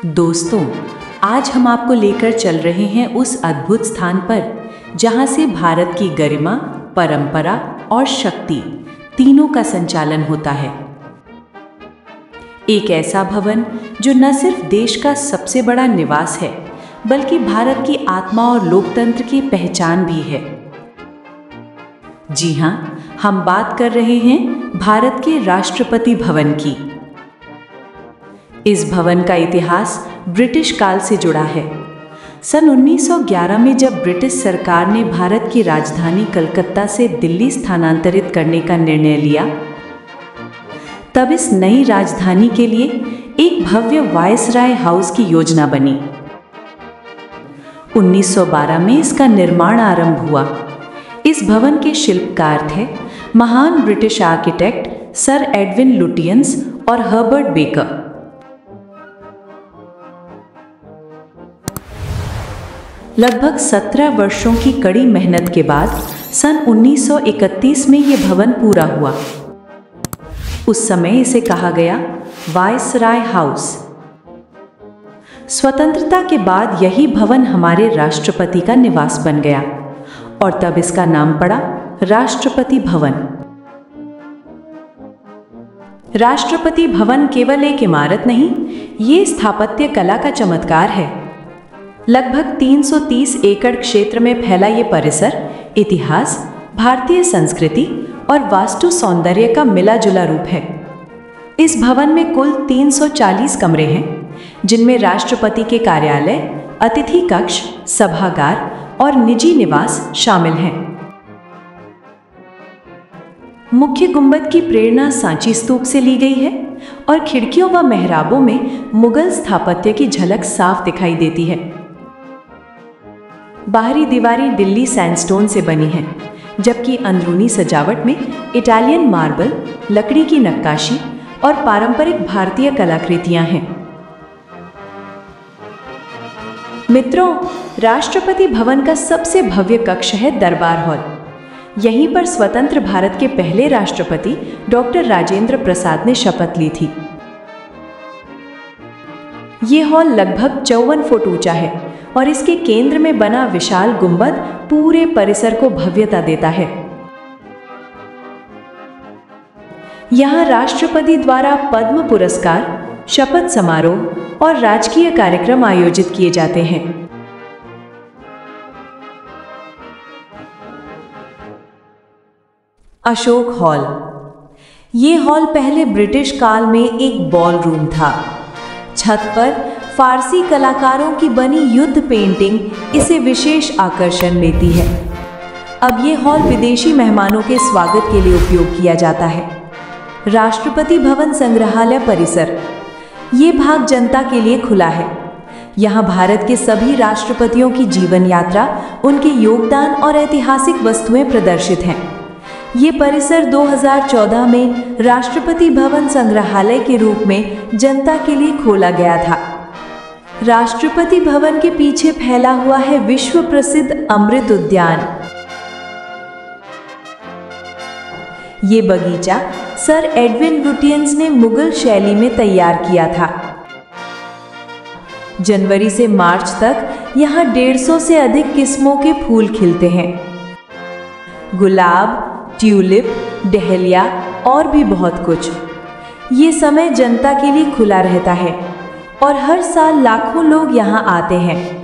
दोस्तों, आज हम आपको लेकर चल रहे हैं उस अद्भुत स्थान पर जहां से भारत की गरिमा, परंपरा और शक्ति तीनों का संचालन होता है। एक ऐसा भवन जो न सिर्फ देश का सबसे बड़ा निवास है, बल्कि भारत की आत्मा और लोकतंत्र की पहचान भी है। जी हां, हम बात कर रहे हैं भारत के राष्ट्रपति भवन की। इस भवन का इतिहास ब्रिटिश काल से जुड़ा है। सन 1911 में जब ब्रिटिश सरकार ने भारत की राजधानी कलकत्ता से दिल्ली स्थानांतरित करने का निर्णय लिया, तब इस नई राजधानी के लिए एक भव्य वायसराय हाउस की योजना बनी। 1912 में इसका निर्माण आरंभ हुआ। इस भवन के शिल्पकार थे महान British architect sir Edwin Lutyens और हर्बर्ट बेकर। लगभग 17 वर्षों की कड़ी मेहनत के बाद सन 1931 में यह भवन पूरा हुआ। उस समय इसे कहा गया वायसराय हाउस। स्वतंत्रता के बाद यही भवन हमारे राष्ट्रपति का निवास बन गया और तब इसका नाम पड़ा राष्ट्रपति भवन। राष्ट्रपति भवन केवल एक इमारत नहीं, ये स्थापत्य कला का चमत्कार है। लगभग 330 एकड़ क्षेत्र में फैला ये परिसर इतिहास, भारतीय संस्कृति और वास्तु सौंदर्य का मिला जुला रूप है। इस भवन में कुल 340 कमरे हैं, जिनमें राष्ट्रपति के कार्यालय, अतिथि कक्ष, सभागार और निजी निवास शामिल हैं। मुख्य गुंबद की प्रेरणा सांची स्तूप से ली गई है और खिड़कियों व मेहराबों में मुगल स्थापत्य की झलक साफ दिखाई देती है। बाहरी दीवारें दिल्ली सैंडस्टोन से बनी हैं, जबकि अंदरूनी सजावट में इटालियन मार्बल, लकड़ी की नक्काशी और पारंपरिक भारतीय कलाकृतियां हैं। मित्रों, राष्ट्रपति भवन का सबसे भव्य कक्ष है दरबार हॉल। यहीं पर स्वतंत्र भारत के पहले राष्ट्रपति डॉक्टर राजेंद्र प्रसाद ने शपथ ली थी। ये हॉल लगभग 54 फुट ऊंचा है और इसके केंद्र में बना विशाल गुंबद पूरे परिसर को भव्यता देता है। यहाँ राष्ट्रपति द्वारा पद्म पुरस्कार, शपथ समारोह और राजकीय कार्यक्रम आयोजित किए जाते हैं। अशोक हॉल। ये हॉल पहले ब्रिटिश काल में एक बॉल रूम था। छत पर फारसी कलाकारों की बनी युद्ध पेंटिंग इसे विशेष आकर्षण देती है। अब ये हॉल विदेशी मेहमानों के स्वागत के लिए उपयोग किया जाता है। राष्ट्रपति भवन संग्रहालय परिसर। ये भाग जनता के लिए खुला है। यहाँ भारत के सभी राष्ट्रपतियों की जीवन यात्रा, उनके योगदान और ऐतिहासिक वस्तुएं प्रदर्शित हैं। ये परिसर 2014 में राष्ट्रपति भवन संग्रहालय के रूप में जनता के लिए खोला गया था। राष्ट्रपति भवन के पीछे फैला हुआ है विश्व प्रसिद्ध अमृत उद्यान। ये बगीचा सर एडविन लुटियंस ने मुगल शैली में तैयार किया था। जनवरी से मार्च तक यहाँ 150 से अधिक किस्मों के फूल खिलते हैं। गुलाब, ट्यूलिप, डहेलिया और भी बहुत कुछ। ये समय जनता के लिए खुला रहता है और हर साल लाखों लोग यहाँ आते हैं।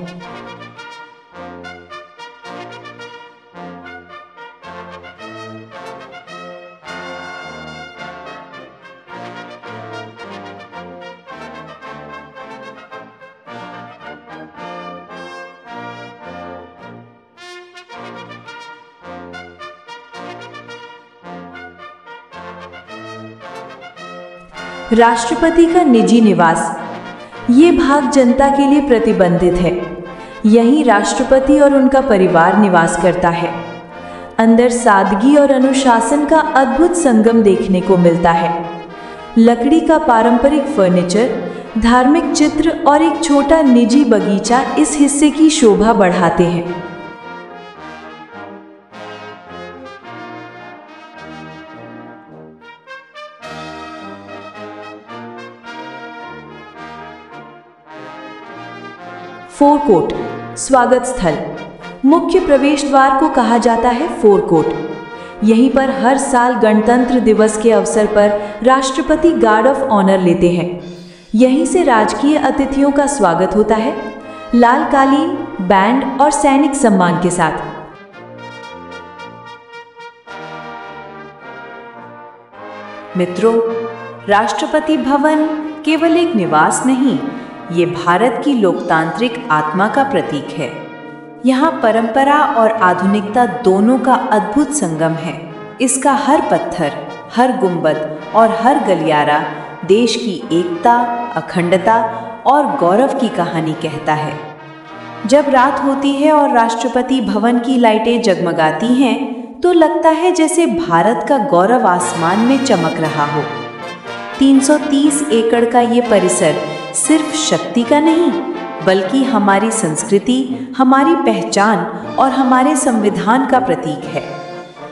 राष्ट्रपति का निजी निवास। ये भाग जनता के लिए प्रतिबंधित है। यहीं राष्ट्रपति और उनका परिवार निवास करता है। अंदर सादगी और अनुशासन का अद्भुत संगम देखने को मिलता है। लकड़ी का पारंपरिक फर्नीचर, धार्मिक चित्र और एक छोटा निजी बगीचा इस हिस्से की शोभा बढ़ाते हैं। फोरकोट, स्वागत स्थल। मुख्य प्रवेश द्वार को कहा जाता है फोरकोट। यहीं पर हर साल गणतंत्र दिवस के अवसर पर राष्ट्रपति गार्ड ऑफ ऑनर लेते हैं। यहीं से राजकीय अतिथियों का स्वागत होता है, लाल कालीन, बैंड और सैनिक सम्मान के साथ। मित्रों, राष्ट्रपति भवन केवल एक निवास नहीं, ये भारत की लोकतांत्रिक आत्मा का प्रतीक है। यहाँ परंपरा और आधुनिकता दोनों का अद्भुत संगम है। इसका हर पत्थर, हर गुंबद और हर गलियारा देश की एकता, अखंडता और गौरव की कहानी कहता है। जब रात होती है और राष्ट्रपति भवन की लाइटें जगमगाती हैं, तो लगता है जैसे भारत का गौरव आसमान में चमक रहा हो। 330 एकड़ का ये परिसर सिर्फ शक्ति का नहीं, बल्कि हमारी संस्कृति, हमारी पहचान और हमारे संविधान का प्रतीक है।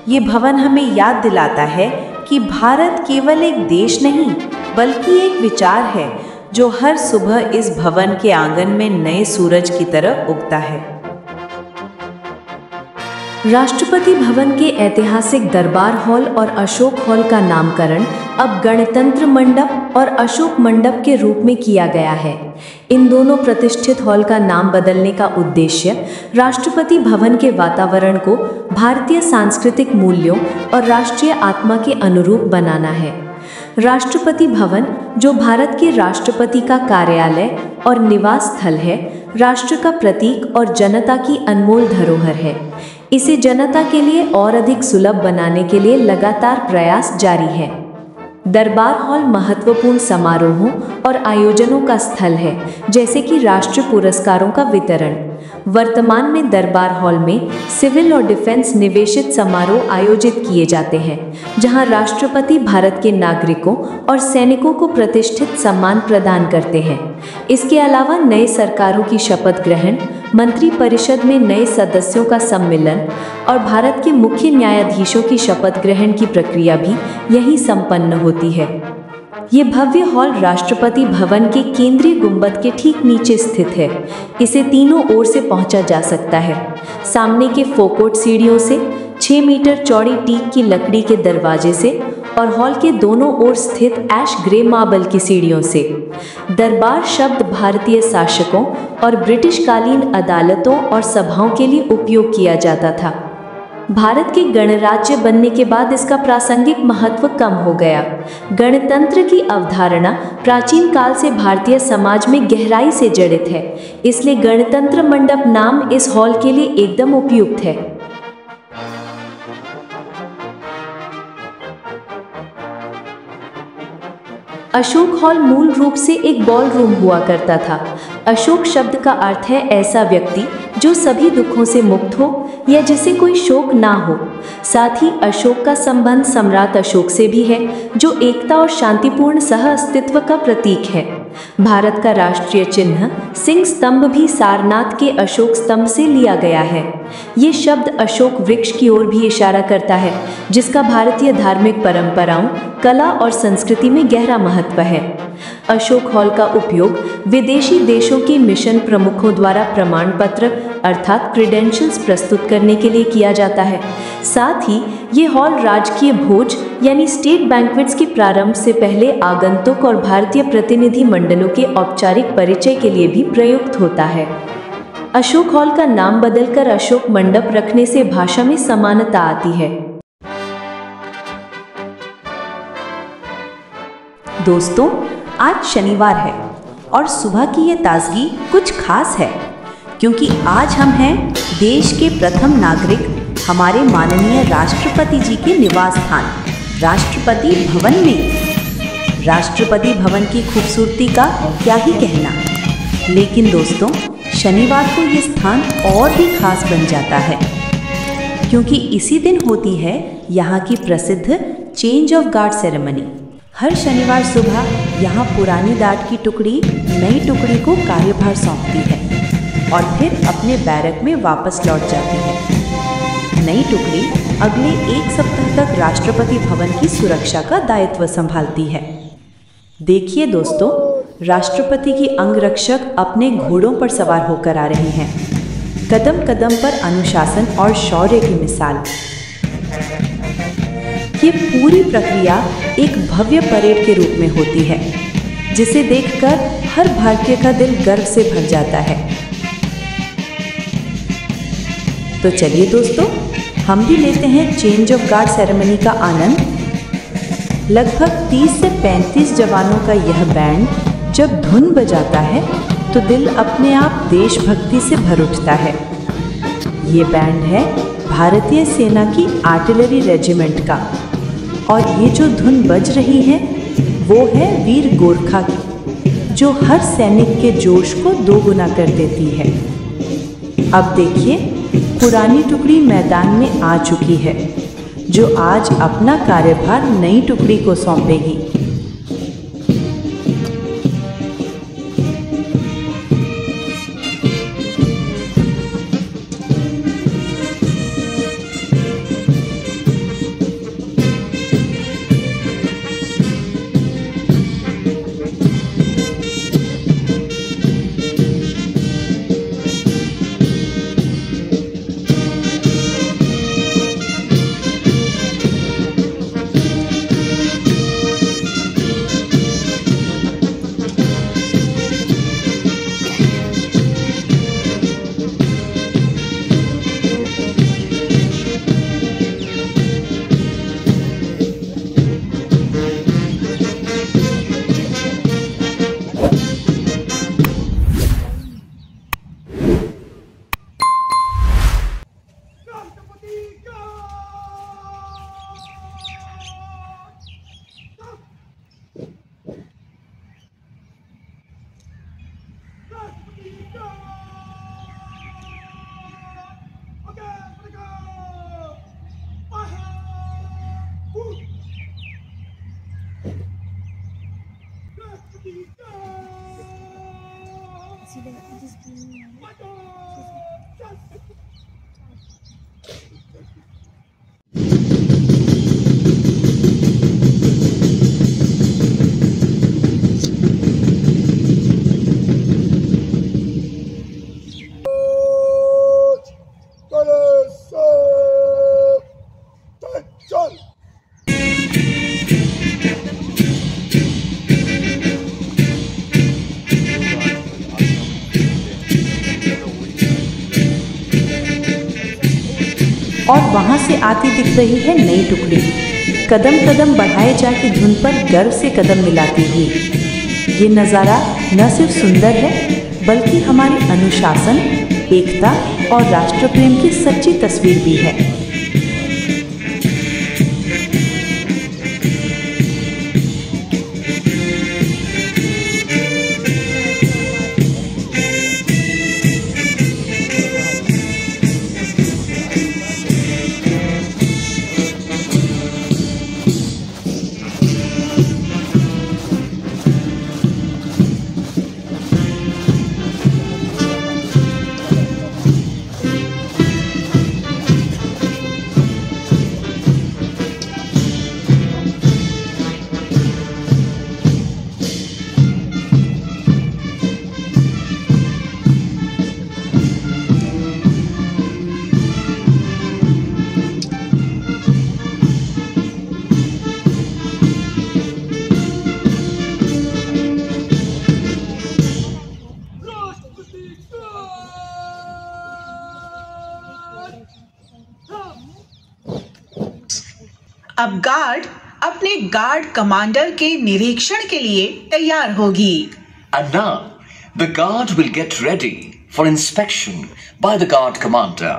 ये भवन हमें याद दिलाता है कि भारत केवल एक देश नहीं, बल्कि एक विचार है जो हर सुबह इस भवन के आंगन में नए सूरज की तरह उगता है। राष्ट्रपति भवन के ऐतिहासिक दरबार हॉल और अशोक हॉल का नामकरण अब गणतंत्र मंडप और अशोक मंडप के रूप में किया गया है। इन दोनों प्रतिष्ठित हॉल का नाम बदलने का उद्देश्य राष्ट्रपति भवन के वातावरण को भारतीय सांस्कृतिक मूल्यों और राष्ट्रीय आत्मा के अनुरूप बनाना है। राष्ट्रपति भवन, जो भारत के राष्ट्रपति का कार्यालय और निवास स्थल है, राष्ट्र का प्रतीक और जनता की अनमोल धरोहर है। इसे जनता के लिए और अधिक सुलभ बनाने के लिए लगातार प्रयास जारी है। दरबार हॉल महत्वपूर्ण समारोहों और आयोजनों का स्थल है, जैसे कि राष्ट्रीय पुरस्कारों का वितरण। वर्तमान में दरबार हॉल में सिविल और डिफेंस निवेशित समारोह आयोजित किए जाते हैं, जहां राष्ट्रपति भारत के नागरिकों और सैनिकों को प्रतिष्ठित सम्मान प्रदान करते हैं। इसके अलावा नए सरकारों की शपथ ग्रहण, मंत्रिपरिषद में नए सदस्यों का सम्मेलन और भारत के मुख्य न्यायाधीशों की शपथ ग्रहण की प्रक्रिया भी यहीं संपन्न होती है। ये भव्य हॉल राष्ट्रपति भवन के केंद्रीय गुंबद के ठीक नीचे स्थित है। इसे तीनों ओर से पहुंचा जा सकता है। सामने के फोरकोट सीढ़ियों से, 6 मीटर चौड़ी टीक की लकड़ी के दरवाजे से और हॉल के दोनों ओर स्थित ऐश ग्रे मार्बल की सीढ़ियों से। दरबार शब्द भारतीय शासकों और ब्रिटिश कालीन अदालतों और सभाओं के लिए उपयोग किया जाता था। भारत के गणराज्य बनने के बाद इसका प्रासंगिक महत्व कम हो गया। गणतंत्र की अवधारणा प्राचीन काल से भारतीय समाज में गहराई से जड़ित है, इसलिए गणतंत्र मंडप नाम इस हॉल के लिए एकदम उपयुक्त है। अशोक हॉल मूल रूप से एक बॉल रूम हुआ करता था। अशोक शब्द का अर्थ है ऐसा व्यक्ति जो सभी दुखों से मुक्त हो या जिसे कोई शोक ना हो। साथ ही अशोक का संबंध सम्राट अशोक से भी है, जो एकता और शांतिपूर्ण सह अस्तित्व का प्रतीक है। भारत का राष्ट्रीय चिन्ह सिंह स्तंभ भी सारनाथ के अशोक स्तंभ से लिया गया है। ये शब्द अशोक वृक्ष की ओर भी इशारा करता है, जिसका भारतीय धार्मिक परंपराओं, कला और संस्कृति में गहरा महत्व है। अशोक हॉल का उपयोग विदेशी देशों के मिशन प्रमुखों द्वारा प्रमाण पत्र अर्थात क्रेडेंशियल्स प्रस्तुत करने के लिए किया जाता है। साथ ही ये हॉल राजकीय भोज यानी स्टेट बैंक्वेट्स के प्रारंभ से पहले आगंतुक और भारतीय प्रतिनिधि मंडलों के औपचारिक परिचय के लिए भी प्रयुक्त होता है। अशोक हॉल का नाम बदलकर अशोक मंडप रखने से भाषा में समानता आती है। दोस्तों, आज शनिवार है और सुबह की ये ताजगी कुछ खास है, क्योंकि आज हम हैं देश के प्रथम नागरिक, हमारे माननीय राष्ट्रपति जी के निवास स्थान राष्ट्रपति भवन में। राष्ट्रपति भवन की खूबसूरती का क्या ही कहना। लेकिन दोस्तों, शनिवार को ये स्थान और भी खास बन जाता है, क्योंकि इसी दिन होती है यहाँ की प्रसिद्ध चेंज ऑफ गार्ड सेरेमनी। हर शनिवार सुबह यहाँ पुरानी डाट की टुकड़ी नई टुकड़ी को कार्यभार सौंपती है और फिर अपने बैरक में वापस लौट जाती है। नई टुकड़ी अगले 1 सप्ताह तक राष्ट्रपति भवन की सुरक्षा का दायित्व संभालती है। देखिए दोस्तों, राष्ट्रपति की अंगरक्षक अपने घोड़ों पर सवार होकर आ रहे हैं। कदम कदम पर अनुशासन और शौर्य की मिसाल। ये पूरी प्रक्रिया एक भव्य परेड के रूप में होती है, जिसे देखकर हर भारतीय का दिल गर्व से भर जाता है। तो चलिए दोस्तों, हम भी लेते हैं चेंज ऑफ गार्ड सेरेमनी का आनंद। लगभग 30 से 35 जवानों का यह बैंड जब धुन बजाता है तो दिल अपने आप देशभक्ति से भर उठता है। ये बैंड है भारतीय सेना की आर्टिलरी रेजिमेंट का, और ये जो धुन बज रही है वो है वीर गोरखा की, जो हर सैनिक के जोश को दोगुना कर देती है। अब देखिए, पुरानी टुकड़ी मैदान में आ चुकी है, जो आज अपना कार्यभार नई टुकड़ी को सौंपेगी। और वहां से आती दिख रही है नई टुकड़ी, कदम कदम बढ़ाए जाके धुन पर गर्व से कदम मिलाती हुई। ये नज़ारा न सिर्फ सुंदर है, बल्कि हमारे अनुशासन, एकता और राष्ट्र प्रेम की सच्ची तस्वीर भी है। अब गार्ड अपने गार्ड कमांडर के निरीक्षण के लिए तैयार होगी। And now the guard will get ready for inspection by the guard commander.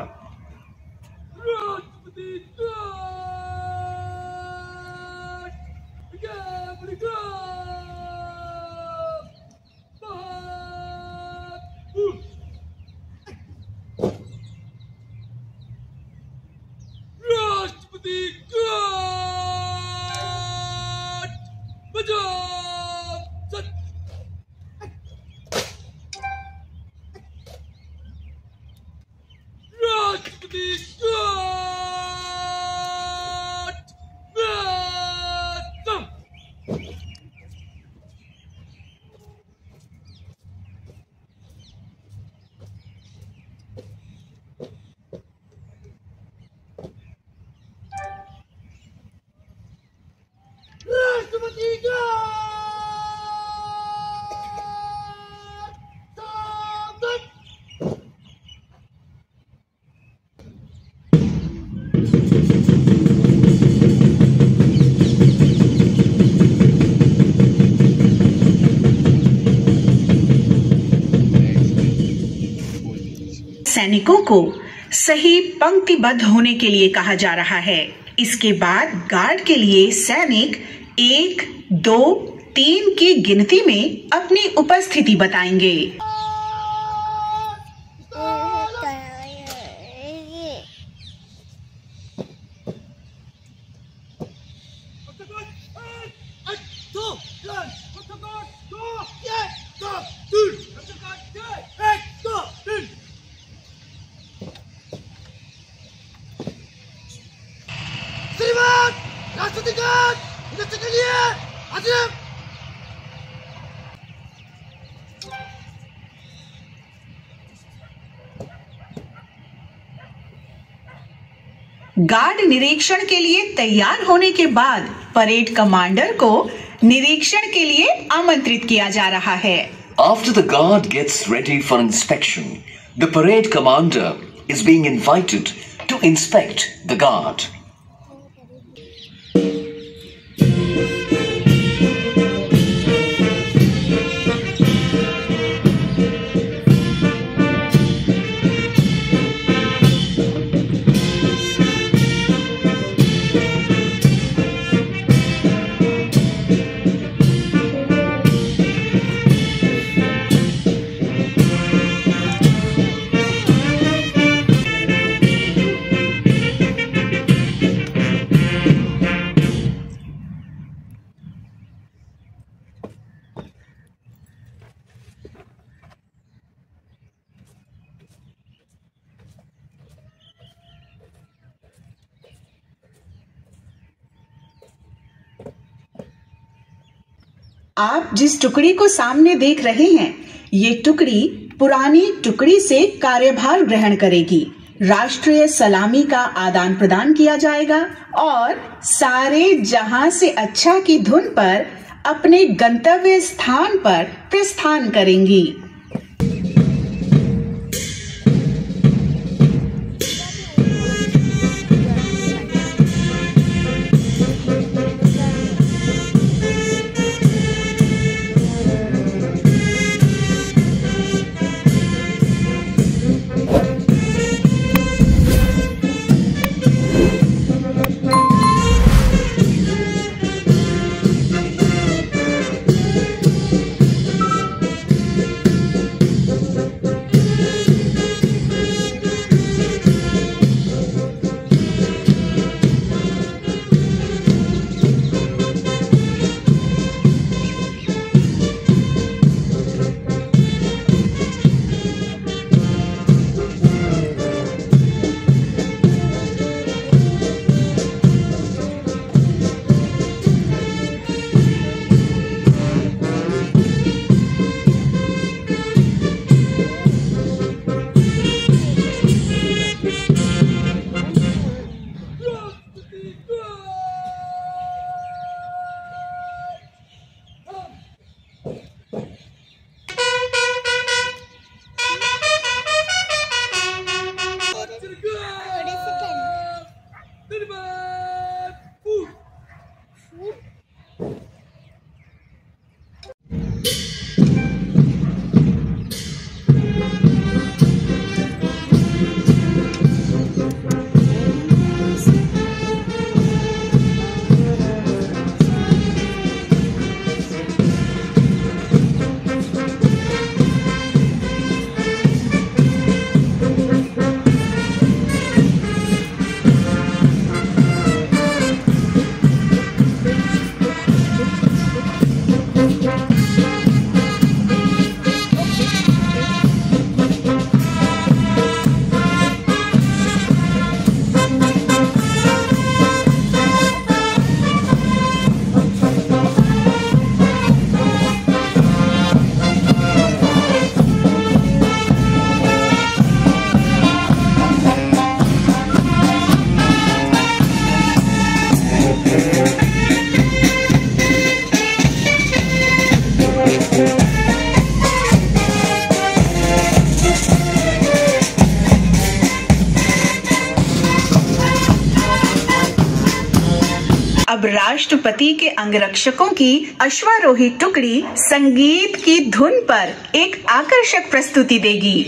सैनिकों को सही पंक्तिबद्ध होने के लिए कहा जा रहा है। इसके बाद गार्ड के लिए सैनिक 1, 2, 3 की गिनती में अपनी उपस्थिति बताएंगे। गार्ड निरीक्षण के लिए तैयार होने के बाद परेड कमांडर को निरीक्षण के लिए आमंत्रित किया जा रहा है। After the guard gets ready for inspection, the parade commander is being invited to inspect the guard. आप जिस टुकड़ी को सामने देख रहे हैं, ये टुकड़ी पुरानी टुकड़ी से कार्यभार ग्रहण करेगी। राष्ट्रीय सलामी का आदान प्रदान किया जाएगा और सारे जहां से अच्छा की धुन पर अपने गंतव्य स्थान पर प्रस्थान करेंगी। अब राष्ट्रपति के अंगरक्षकों की अश्वारोही टुकड़ी संगीत की धुन पर एक आकर्षक प्रस्तुति देगी।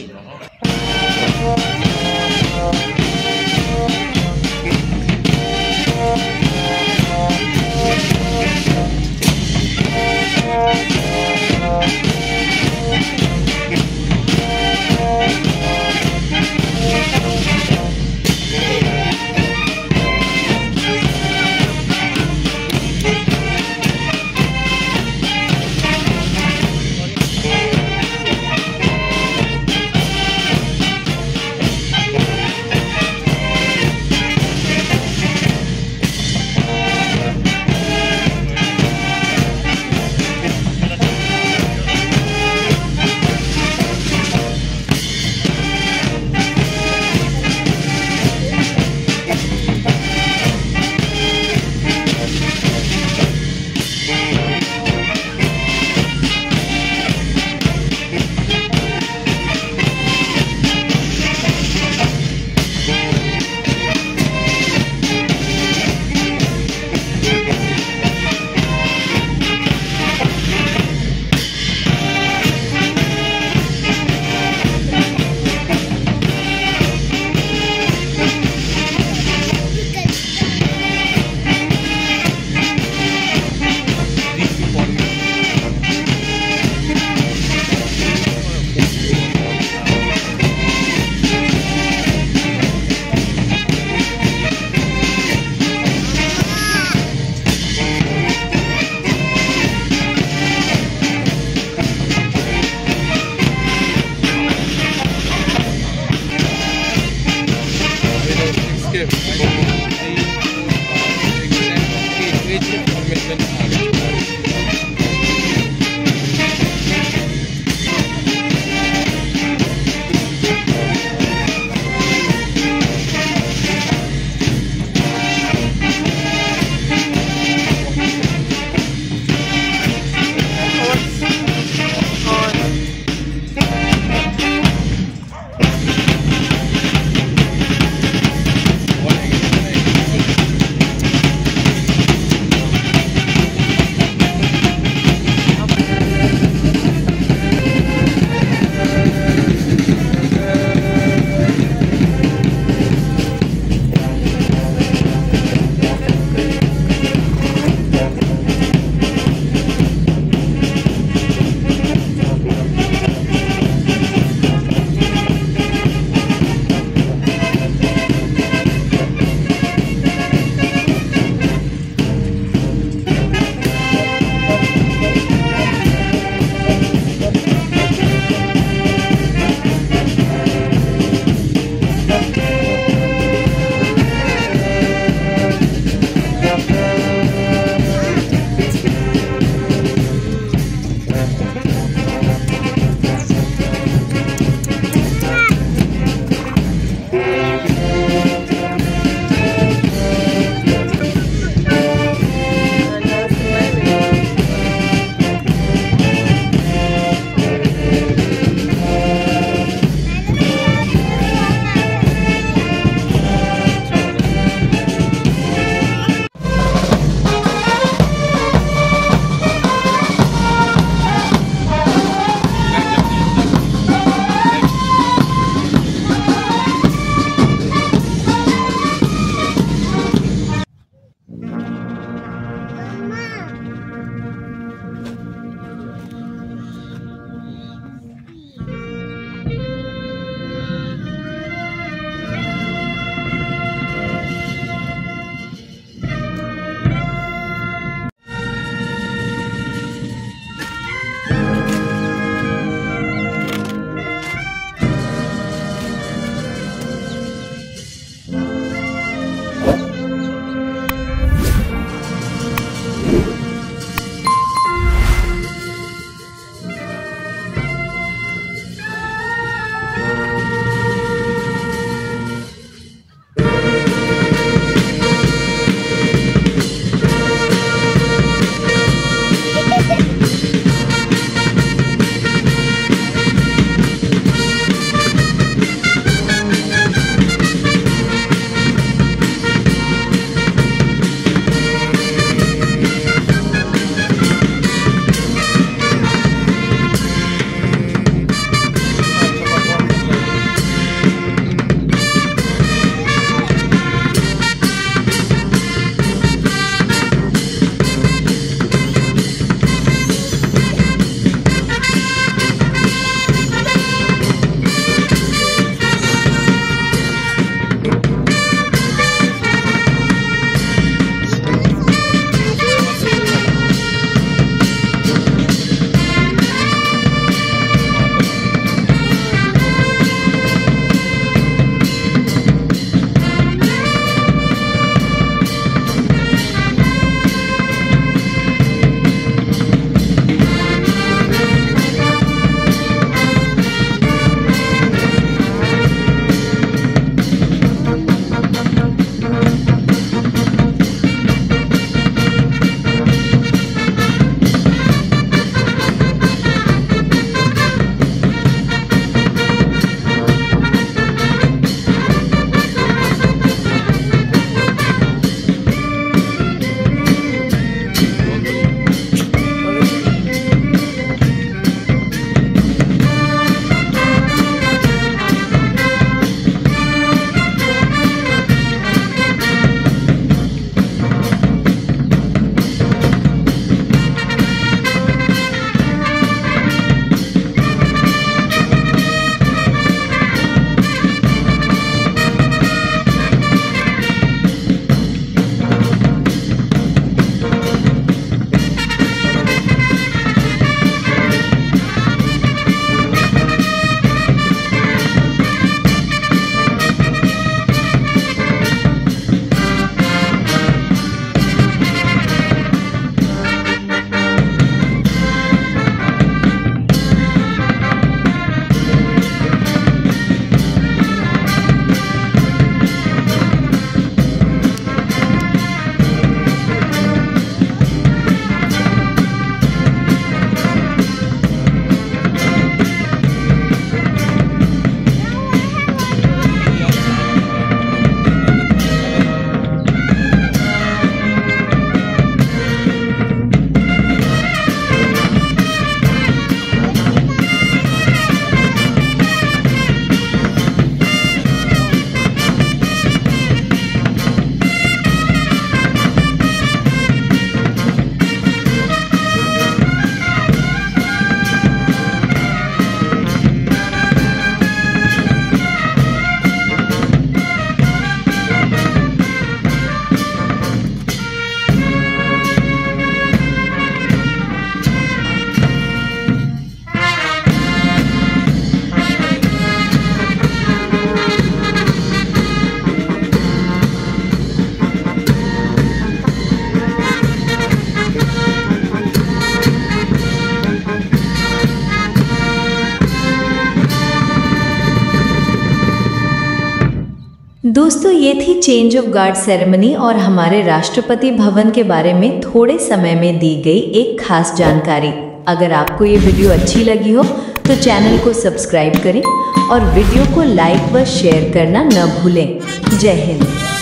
दोस्तों, ये थी चेंज ऑफ गार्ड सेरेमनी और हमारे राष्ट्रपति भवन के बारे में थोड़े समय में दी गई एक खास जानकारी। अगर आपको ये वीडियो अच्छी लगी हो तो चैनल को सब्सक्राइब करें और वीडियो को लाइक व शेयर करना न भूलें। जय हिंद।